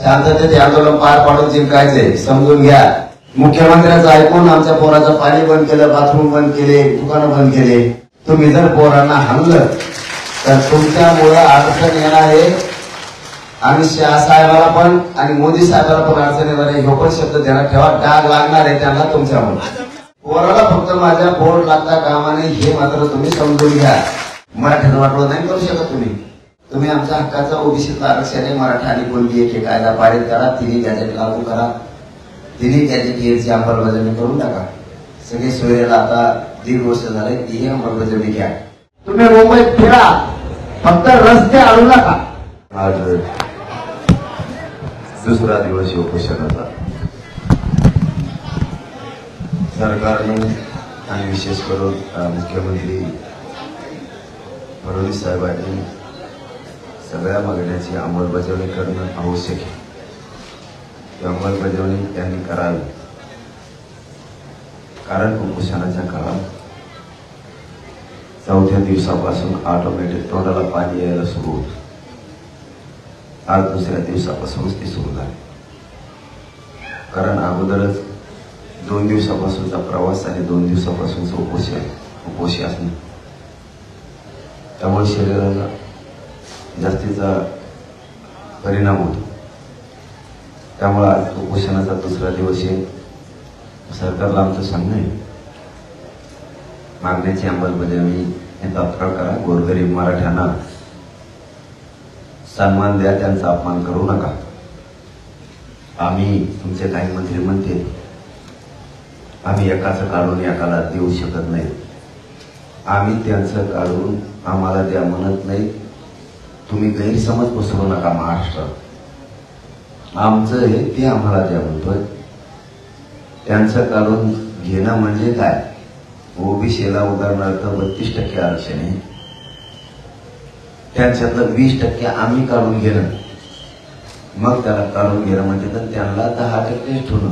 शांततेत आंदोलन पार पाडून जिंकायचे समजून घ्या। मुख्यमंत्र्यांचं ऐकून आमच्या पोराचं पाणी बंद केलं, बाथरूम बंद केले, दुकानं बंद केले। तुम्ही जर पोरांना हाणलं तर तुमच्यामुळे अडचण येणार आहे। आम्ही शहा साहेबाला पण आणि मोदी साहेबाला पण अडचण येणार आहे। हे पण शब्द ध्यानात ठेवा, डाग लागणार आहे त्यांना तुमच्यामुळे। पोराला फक्त माझ्या बोर्ड लागता कामा नये हे मात्र तुम्ही समजून घ्या। मराठ्याचं वाटोळं नाही करू शकत तुम्ही आमच्या हक्काचं ओबीसीतलं आरक्षण आहे। मराठा आणि कुणबी एक कायदा पारित करा, तिन्ही गॅजेट लागू करा, तिन्ही गॅजेट अंमलबजावणी करून टाका। सगळे सोयरेला आता 1.5 वर्ष झाले ही अंमलबजावणी घ्या। तुम्ही मुंबईत फिरा, फक्त रस्ते अडू नका। आज दुसरा दिवस उपोषणाचा सरकारने आणि विशेष करून मुख्यमंत्री फडणवीस साहेबांनी सगळ्या मागण्याची अंमलबजावणी करणं आवश्यक आहे। ती अंमलबजावणी त्यांनी करावी, कारण उपोषणाच्या काळात 4थ्या दिवसापासून ऑटोमॅटिक तोंडाला पाणी यायला सुरू होतं। आज दुसऱ्या दिवसापासूनच ती सुरू झाली, कारण अगोदरच 2 दिवसापासूनचा प्रवास आणि 2 दिवसापासूनचं उपोषी असणे, त्यामुळे शरीराला जास्तीचा परिणाम होतो। त्यामुळे आज उपोषणाचा दुसरा दिवस आहे। सरकारला आमचं सांगणं आहे, मागण्याची अंमलबजावणी तात्काळ करा। गोरगरीब मराठ्यांना सन्मान द्या, त्यांचा अपमान करू नका। आम्ही तुमचे काही मंत्री म्हणते आम्ही एकाचं काढून एकाला देऊ शकत नाही, आम्ही त्यांचं काढून आम्हाला द्या म्हणत नाही। तुम्ही गैरसमज पसरवू नका। महाराष्ट्रात आमचं हे ते आम्हाला द्या म्हणतोय। त्यांचं काढून घेणं म्हणजे काय? ओबीसीला उदाहरणार्थ 32% आरक्षण आहे, त्यांच्यातलं 20% आम्ही काढून घेणं, मग त्याला काढून घेणं म्हणजे तर त्यांना 10% ठेवणं,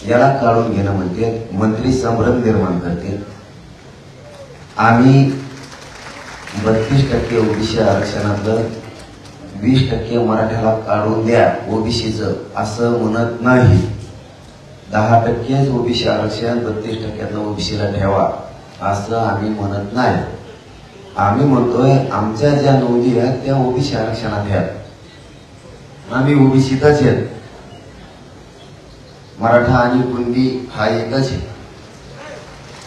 याला काढून घेणं म्हणजे मंत्री संभ्रम निर्माण करते। आम्ही 32% ओबीसी आरक्षणातलं 20% मराठ्याला काढून द्या ओबीसीचं असं म्हणत नाही। 10% ओबीसी आरक्षण 32% ओबीसीला ठेवा असं आम्ही म्हणत नाही। आम्ही म्हणतोय आमच्या ज्या नोंदी आहेत त्या ओबीसी आरक्षणात आहेत, आम्ही ओबीसीतच आहेत। मराठा आणि कुणबी हा एकच आहे,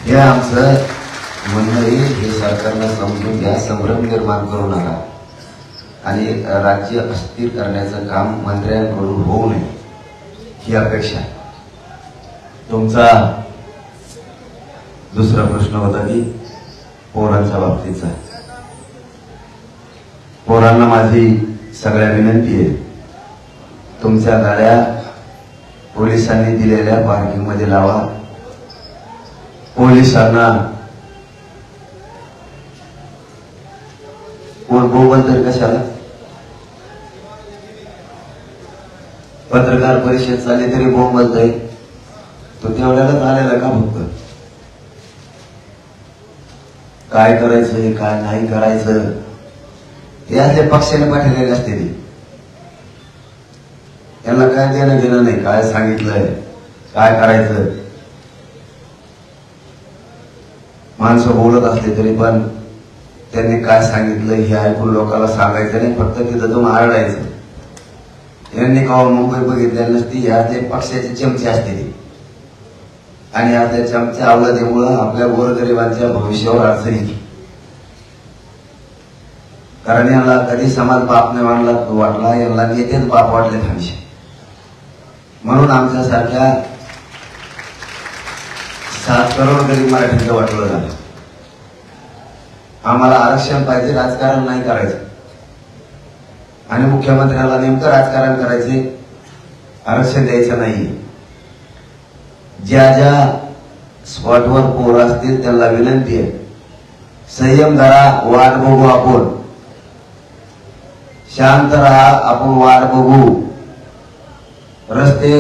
हे आमचं म्हणणं आहे। हे सरकारनं समजून घ्या, संभ्रम निर्माण करू नका आणि राज्य अस्थिर करण्याचं काम मंत्र्यांकडून होऊ नये ही अपेक्षा आहे। तुमचा दुसरा प्रश्न होता की पोरांच्या बाबतीचा। पोरांना माझी सगळ्या विनंती आहे, तुमच्या गाड्या पोलिसांनी दिलेल्या पार्किंग मध्ये लावा। पोलिसांना कोण बोंबल तर कशाला? पत्रकार परिषद चालली तरी बोंबलतोय, तो तेवढ्यालाच आलेला का? फक्त काय करायचं काय नाही करायचं याचे पक्षाने पाठवलेले असते, त्यांना काय देणं घेणं नाही, काय सांगितलंय काय करायचं। माणसं बोलत असले तरी पण त्यांनी काय सांगितलं हे ऐकून लोकांना सांगायचं नाही, फक्त तिथं जाऊन आरडायचं। यांनी का मुंबई बघितलेली नसती, या ते पक्षाचे चमचे असते आणि या त्या चमच्या अवलादीमुळं आपल्या गोरगरिबांच्या भविष्यावर अडचण येते। कारण यांना कधी समाज बाप नाही वाटला, यांना नेतेच बाप वाटले हमेशा। म्हणून आमच्यासारख्या 7 करोड गरीब मराठ्यांचं वाटलं झालं। आम्हाला आरक्षण पाहिजे, राजकारण नाही करायचं आणि मुख्यमंत्र्याला नेमकं राजकारण करायचे, आरक्षण द्यायचं नाही। ज्या ज्या स्पॉटवर पोर असतील त्यांना विनंती आहे, संयम धरा, वाट बघू आपण, शांत राहा, आपण वाट बघू। रस्ते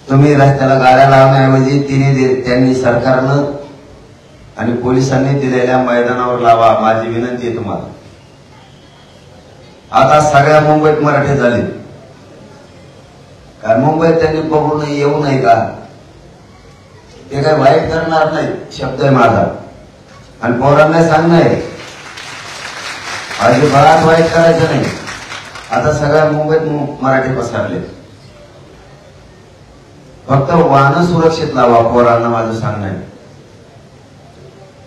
तुम्ही रस्त्याला गाड्या लावण्याऐवजी त्यांनी सरकारनं आणि पोलिसांनी दिलेल्या मैदानावर लावा, माझी विनंती आहे तुम्हाला। आता सगळ्या मुंबईत मराठी झाले. काय मुंबईत त्यांनी बघू नये येऊ नये का? ते काय वाईट करणार नाही, शब्द आहे माझा. आणि पोरांना सांगणार अजिबात वाईट करायचं नाही. आता सगळ्या मुंबईत मराठी पसरले. फक्त वाहन सुरक्षित लावा, पोरांना माझं सांगणं आहे.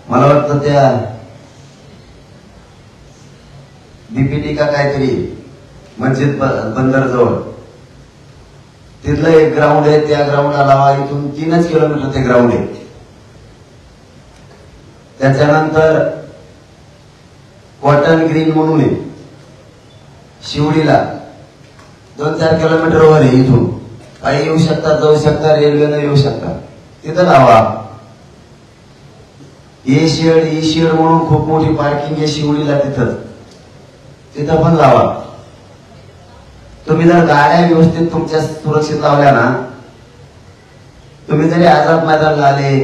मला वाटतं त्या बीपीटी का काहीतरी मस्जिद बंदर जवळ तिथलं एक ग्राउंड आहे, त्या ग्राउंडला लावा. इथून 3 किलोमीटर ते ग्राउंड आहे. त्याच्यानंतर कॉटन ग्रीन म्हणून आहे शिवडीला, 2-4 किलोमीटर वर आहे. इथून काही येऊ शकता, जाऊ शकता, रेल्वेने येऊ शकता, तिथं लावा. ए शेड म्हणून खूप मोठी पार्किंग आहे शिवडीला, तिथं पण लावा. तुम्ही जर गाड्या व्यवस्थित तुमच्या सुरक्षित लावल्या ना, तुम्ही जरी आझाद मैदानला आले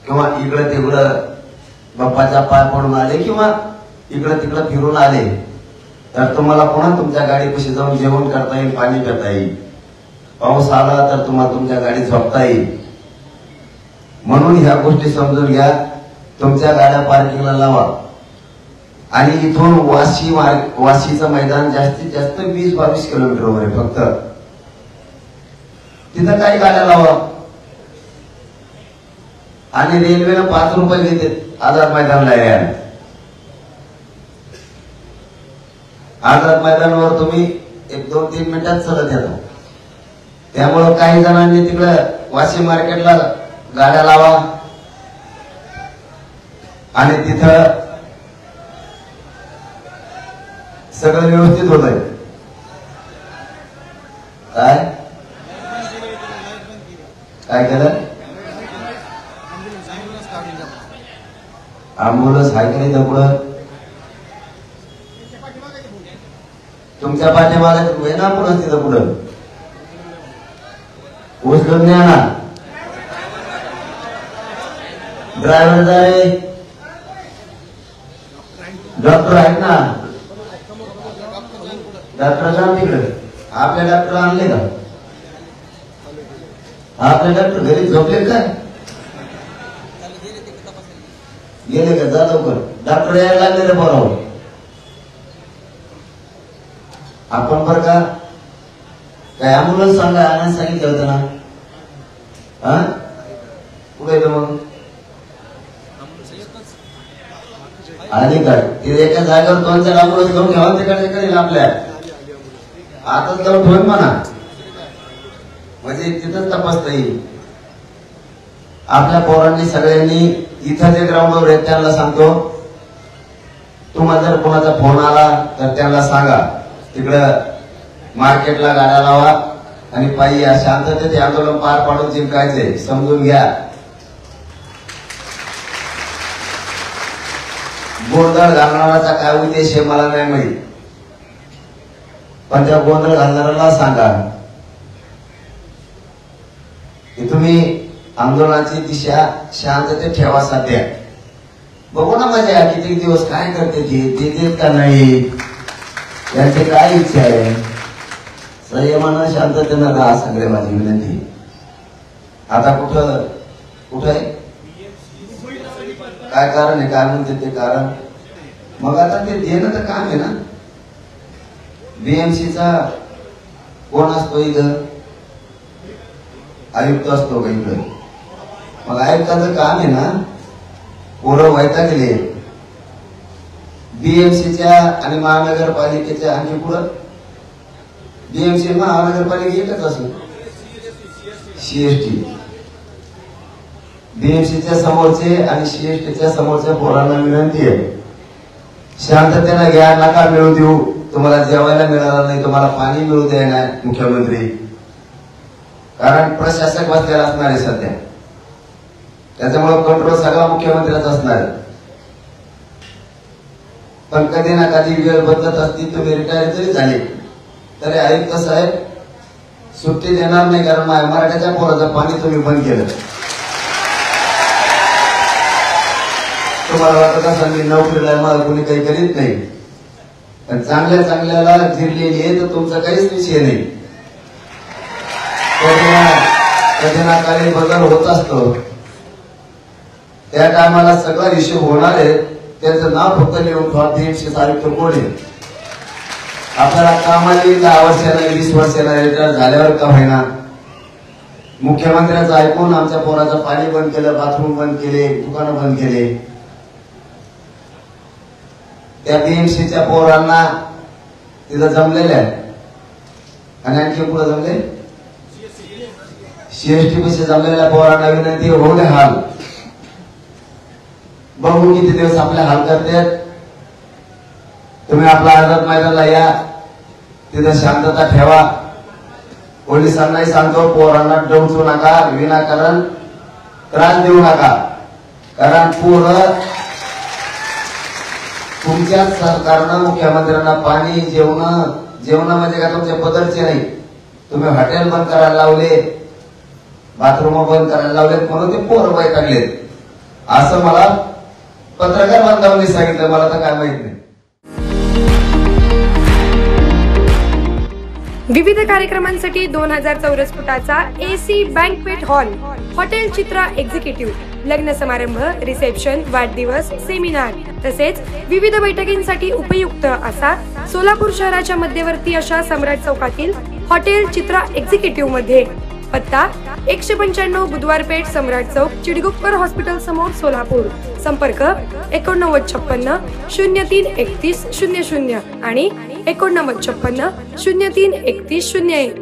किंवा इकडं तिकडं बाप्पाच्या पाय पडून आले किंवा इकडं तिकडं फिरून आले, तर तुम्हाला पुन्हा तुमच्या गाडीपाशी जाऊन जेवण करता येईल, पाणी पिता येईल. पाऊस आला तर तुम्हाला तुमच्या गाडीत झोपता येईल. म्हणून ह्या गोष्टी समजून घ्या. तुमच्या गाड्या पार्किंगला लावा. आणि इथून वाशीचं मैदान जास्तीत जास्त 20-22 किलोमीटरवर आहे फक्त. तिथं काही गाड्या लावा. आणि रेल्वेनं 5 रुपये घेते आझाद मैदानला यायला. आझाद मैदानावर तुम्ही 1-2-3 मिनिटात चालत येता. त्यामुळं काही जणांनी तिकडं वाशी मार्केटला गाड्या लावा आणि तिथं सगळं व्यवस्थित होत आहे. काय केलं? अँब्युलन्स आहे का नाही तर पुढं? तुमच्या पाठीमागे ना पुढं तिथं पुढं उचलून न्या ना. ड्रायव्हर जाय, डॉक्टर आहेत ना, डॉक्टर जा तिकडे. आपल्या डॉक्टर आणले का? आपले डॉक्टर घरी झोपले काय? गेले का? जा लवकर. डॉक्टर यायला लागले रे बरोबर. आपण बरं का काय अँब्युलन्स सांगा आणायला सांगितलं होतं ना? हा कुठे येतं मग? आली का? तिथे एका जागेवर 2-4 अँब्युलन्स घेऊन घ्यावा. तिकडे करेल आपल्या आताच जाऊन ठेवून म्हणा, म्हणजे तिथंच तपासता येईल. आपल्या पोरांनी सगळ्यांनी इथं जे ग्राउंडवर आहेत त्यांना सांगतो, तुम्हाला जर कोणाचा फोन आला तर त्यांना सांगा तिकडं मार्केटला गाड्या लावा आणि पायी या. शांततेत हे आंदोलन पार पाडून जिंकायचे, समजून घ्या. गोंधळ घालणाराचा काय उद्देश आहे मला नाही माहित, पण त्या गोंधळ घालणाऱ्याला सांगा की तुम्ही आंदोलनाची दिशा शांततेत ठेवा. सध्या बघू ना मजा किती दिवस काय करते ते देत का नाही, त्यांची काय इच्छा आहे. संयमानं शांततेनं राहा, सगळे माझी विनंती. आता कुठं आहे? काय कारण आहे? काय म्हणते ते कारण? मग आता ते देणं तर काम आहे ना. बीएमसीचा कोण असतो इथं? आयुक्त असतो का इकडं? मग आयुक्ताचं काम आहे ना. पोरं वैतागले बीएमसीच्या आणि महानगरपालिकेच्या. आणि पुढं बीएमसी महानगरपालिका एकच असं सीएसटी. बीएमसीच्या समोरचे आणि सीएसटीच्या समोरच्या पोरांना विनंती आहे, शांततेनं घ्या, नका मिळू देऊ. तुम्हाला जेवायला मिळालं नाही, तुम्हाला पाणी मिळू द्या नाही मुख्यमंत्री, कारण प्रशासक बसलेला असणार आहे सध्या. त्याच्यामुळे कंट्रोल सगळा मुख्यमंत्र्याचा असणार आहे. पण कधी ना कधी वेळ बदलत असती. तुम्ही रिटायर जरी झाले तरी आयुक्त साहेब सुट्टी देणार नाही, कारण मराठ्याच्या पोराचं पाणी तुम्ही बंद केलं. तुम्हाला वाटत असं मी नोकरीला मला कोणी काही करीत नाही. पण चांगल्या चांगल्याला जिरलेली आहे तर तुमचा काहीच विषय नाही. कधी ना काही बदल होत असतो. त्या टायमाला सगळा हिशोब होणार आहे. त्याचं नाव फक्त लिहून ठेवा, DMC आयुक्त कोण आहे. आपल्याला कामाला 10 वर्षाला 20 वर्षाला रिटायर झाल्यावर का होईना मुख्यमंत्र्यांचं ऐकून आमच्या पोराचं पाणी बंद केलं, बाथरूम बंद केले, दुकानं बंद केले. त्या DMCच्या पोरांना तिथं जमलेल्या आहे. आणि आणखी पुढे जमले CST पैसे जमलेल्या पोरांना विनंती होऊ दे हाल. बघू किती दिवस आपले हाल करतात. तुम्ही आपला आझाद मैदानाला या, तिथं शांतता ठेवा. पोलिसांनाही सांगतो पोरांना डवचू नका, विनाकारण त्रास देऊ नका. कारण पोरं तुमच्या सरकारनं मुख्यमंत्र्यांना पाणी जेवण म्हणजे का तुमच्या पदरचे नाही. तुम्ही हॉटेल बंद करायला लावले, बाथरूम बंद करायला लावले म्हणून ते पोरं वैतागलेत असं मला पत्रकार बांधवांनी सांगितलं. मला तर काय माहित नाही. विविध कार्यक्रमांसाठी 2000 चौरस फुटाचा AC बँकवेट हॉल, हॉटेल चित्रा एक्झिक्युटिव्ह, लग्न समारंभ, रिसेप्शन, वाढदिवस, सेमिनार तसेच विविध बैठकींसाठी उपयुक्त असा सोलापूर शहराच्या मध्यवर्ती अशा सम्राट चौकातील हॉटेल चित्रा एक्झिक्युटिव्ह मध्ये. पत्ता 195 बुधवार पेठ, सम्राट चौक, चिडगुप्कर हॉस्पिटल समोर, सोलापूर. संपर्क 8956 03 31 00 आणि 8956 03 31 01.